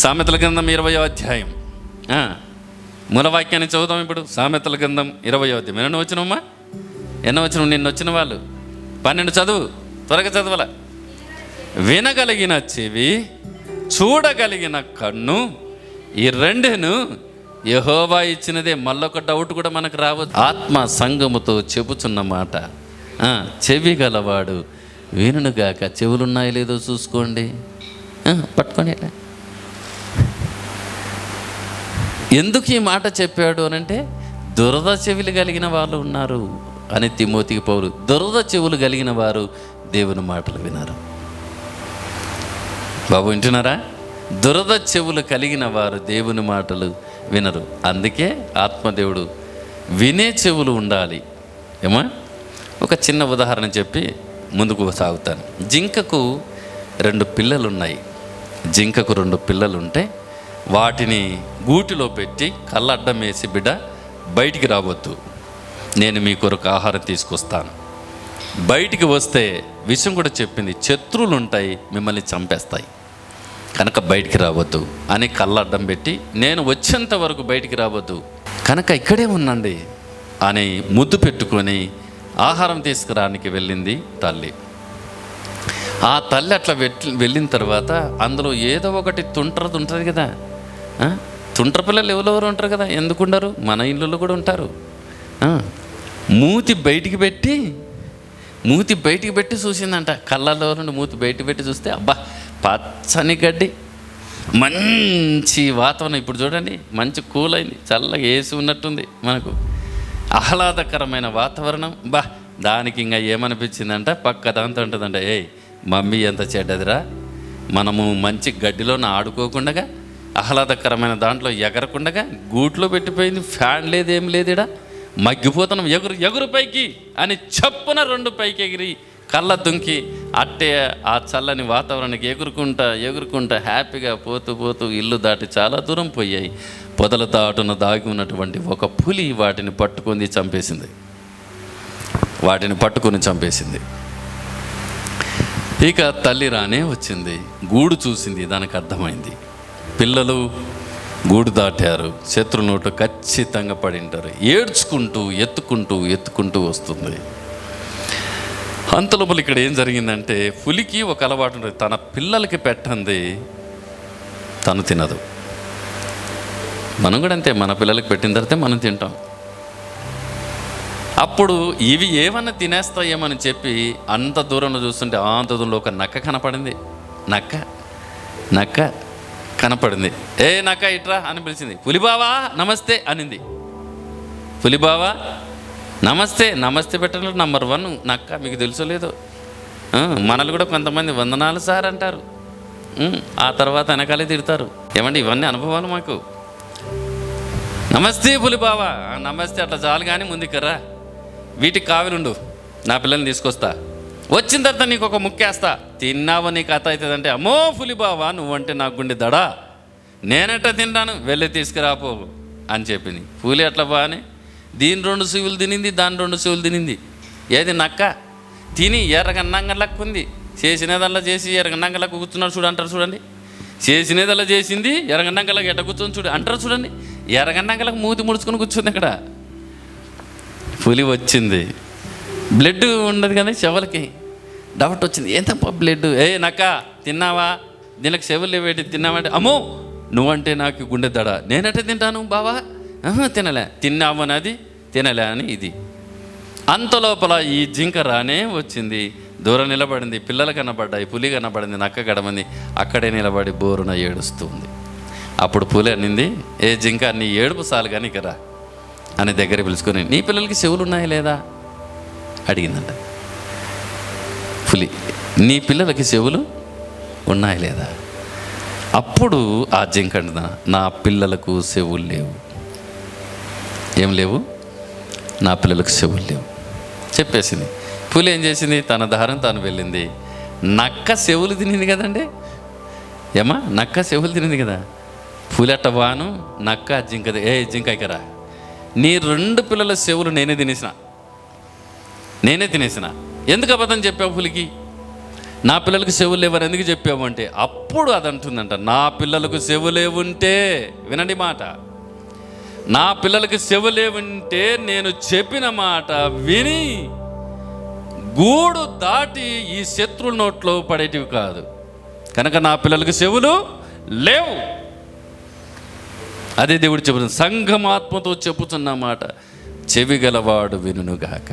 సామెతల గ్రంథం 20వ అధ్యాయం మూలవాక్యాన్ని చదువుతాం ఇప్పుడు. సామెతల గ్రంథం 20వ అధ్యాయం. ఎన్నో వచ్చినమ్మా? ఎన్నో వచ్చిన? నిన్న వచ్చిన వాళ్ళు 12 చదువు, త్వరగా చదవాల. వినగలిగిన చెవి, చూడగలిగిన కన్ను, ఈ రెండును యెహోవా ఇచ్చినదే. మళ్ళొక డౌట్ కూడా మనకు రావద్దు. ఆత్మ సంగముతో చెబుతున్న మాట. చెవి గలవాడు వినుగాక. చెవులున్నాయో లేదో చూసుకోండి, పట్టుకొని. ఎందుకు ఈ మాట చెప్పాడు అనంటే, దురద చెవులు కలిగిన వాళ్ళు ఉన్నారు అని తిమోతికి పౌలు. దురద చెవులు కలిగిన వారు దేవుని మాటలు వినరు. బాబు వింటున్నారా? దురద చెవులు కలిగిన వారు దేవుని మాటలు వినరు. అందుకే ఆత్మదేవుడు వినే చెవులు ఉండాలి. ఏమా? ఒక చిన్న ఉదాహరణ చెప్పి ముందుకు సాగుతాను. జింకకు 2 పిల్లలు ఉన్నాయి. జింకకు 2 పిల్లలు ఉంటే వాటిని గూటిలో పెట్టి కళ్ళడ్డం వేసి, బిడ్డ బయటికి రావద్దు, నేను మీ కొరకు ఆహారం తీసుకొస్తాను. బయటికి వస్తే విషయం కూడా చెప్పింది, శత్రువులు ఉంటాయి, మిమ్మల్ని చంపేస్తాయి, కనుక బయటికి రావద్దు అని కళ్ళడ్డం పెట్టి, నేను వచ్చేంత వరకు బయటికి రావద్దు, కనుక ఇక్కడే ఉండండి అని ముద్దు పెట్టుకొని ఆహారం తీసుకురానికి వెళ్ళింది తల్లి. ఆ తల్లి అట్లా వెళ్ళిన తర్వాత అందులో ఏదో ఒకటి ఉంటుంది కదా. తుంట్ర పిల్లలు ఎవరెవరు ఉంటారు కదా, ఎందుకుండరు? మన ఇళ్ళలో కూడా ఉంటారు. మూతి బయటికి పెట్టి చూసిందంట. కళ్ళల్లో నుండి మూతి బయటికి పెట్టి చూస్తే, అబ్బా పచ్చని గడ్డి, మంచి వాతావరణం. ఇప్పుడు చూడండి, మంచి కూల్ అయింది, చల్లగా ఏసి ఉన్నట్టుంది, మనకు ఆహ్లాదకరమైన వాతావరణం. దానికి ఇంకా ఏమనిపించిందంట, పక్క దాంతో ఉంటుందంట, ఏయ్ మమ్మీ ఎంత చెడ్డదిరా, మనము మంచి గడ్డిలోన ఆడుకోకుండా, ఆహ్లాదకరమైన దాంట్లో ఎగరకుండగా గూట్లో పెట్టిపోయింది. ఫ్యాన్ లేదు, ఏం లేదు, ఇడ మగ్గిపోతున్నాం, ఎగురు పైకి అని చప్పున 2 పైకి ఎగిరి కళ్ళ దుంకి అట్టే ఆ చల్లని వాతావరణానికి ఎగురుకుంటా హ్యాపీగా పోతూ ఇల్లు దాటి చాలా దూరం పోయాయి. పొదల దాటున దాగి ఉన్నటువంటి ఒక పులి వాటిని పట్టుకొని చంపేసింది. ఇక తల్లి రానే వచ్చింది, గూడు చూసింది, దానికి అర్థమైంది. పిల్లలు గూడు దాటారు, శత్రు నోటు ఖచ్చితంగా పడింటారు. ఏడ్చుకుంటూ ఎత్తుకుంటూ వస్తుంది. అంతలోపల ఇక్కడ ఏం జరిగిందంటే, పులికి ఒక అలవాటు ఉంటుంది, తన పిల్లలకి పెట్టంది తను తినదు. మనం కూడా అంతే, మన పిల్లలకి పెట్టిన తర్వాత మనం తింటాం. అప్పుడు ఇవి ఏమన్నా తినేస్తాయేమని చెప్పి అంత దూరంలో చూస్తుంటే, అంత దూరంలో ఒక నక్క కనపడింది. నక్క కనపడింది. ఏ నక్క ఇట్రా అని పిలిచింది. పులిబావా నమస్తే అనింది. పులిబావా నమస్తే పెట్టడంలో నంబర్ 1 నక్క. మీకు తెలుసో లేదో, మనల్ని కూడా కొంతమంది వందనాలు సార్ అంటారు, ఆ తర్వాత వెనకాలే తిడతారు. ఏమండి, ఇవన్నీ అనుభవాలు మాకు. నమస్తే పులిబావా, నమస్తే అట్లా చాలు కానీ ముందుకరా, వీటికి కావిలుండు, నా పిల్లల్ని తీసుకొస్తా, వచ్చిన తర్వాత నీకు ఒక ముక్కేస్తా, తిన్నావా నీకు కథ అవుతుందంటే, అమ్మో పులిబావా నువ్వంటే నాకు గుండె దడా, నేనెట్లా తింటాను, వెళ్ళి తీసుకురాపో అని చెప్పింది. పులి అట్లా బాగానే దీని 2 చెవులు తినింది, దాని 2 చెవులు తినింది. ఏది నక్క తిని ఎర్రగన్నంగలక్కుంది. చేసినదల్లా చేసి ఎర్రగన్నంగలకు కూర్చున్నాడు అంటారు చూడండి. చేసినదల్లా చేసింది, ఎర్రగన్నంగలకు ఎట్ట కూర్చొని అంటారు చూడండి. ఎర్రగన్నంగలకు మూతి ముడుచుకొని కూర్చుంది అక్కడ. పులి వచ్చింది, బ్లడ్ ఉండదు కదా చెవులకి, డౌట్ వచ్చింది, ఏంటప్ప బ్లడ్, ఏ నక్క తిన్నావా, దీనికి చెవులు లేవేటి, తిన్నావంటే, అమ్మో నువ్వంటే నాకు గుండె దడ, నేనంటే తింటాను బావా, తినలే, తిన్నావనది తినలే అని ఇది. అంతలోపల ఈ జింక రానే వచ్చింది, దూరం నిలబడింది, పిల్లలు కనబడ్డాయి, పులి కనబడింది, నక్క గడమంది, అక్కడే నిలబడి బోరున ఏడుస్తుంది. అప్పుడు పులి అనింది, ఏ జింక నీ ఏడుపు సాలు కానీ ఇక రా అని దగ్గర పిలుచుకొని, నీ పిల్లలకి చెవులు ఉన్నాయా లేదా అడిగిందంట. పులి, నీ పిల్లలకి చెవులు ఉన్నాయా లేదా? అప్పుడు ఆ జింక అంటున్నా, నా పిల్లలకు చెవులు లేవు. ఏం లేవు? నా పిల్లలకు చెవులు లేవు చెప్పేసింది. పులి ఏం చేసింది, తన దారం తాను వెళ్ళింది. నక్క చెవులు తినింది కదండి, ఏమా నక్క చెవులు తినింది కదా. పులి అట్ట బాను, నక్క జింకది, ఏ జింక ఇకరా, నీ 2 పిల్లల చెవులు నేనే తినేసిన. ఎందుకు అబద్ధం చెప్పావు పులికి? నా పిల్లలకు చెవులు లేవని ఎందుకు చెప్పావు అంటే, అప్పుడు అది అంటుందంట, నా పిల్లలకు చెవులేవుంటే, వినండి మాట, నా పిల్లలకి చెవులేవుంటే నేను చెప్పిన మాట విని గూడు దాటి ఈ శత్రువుల నోట్లో పడేటివి కాదు. కనుక నా పిల్లలకి చెవులు లేవు. అదే దేవుడు చెబుతుంది, సంఘమాత్మతో చెబుతున్న మాట, చెవి గలవాడు వినుగాక.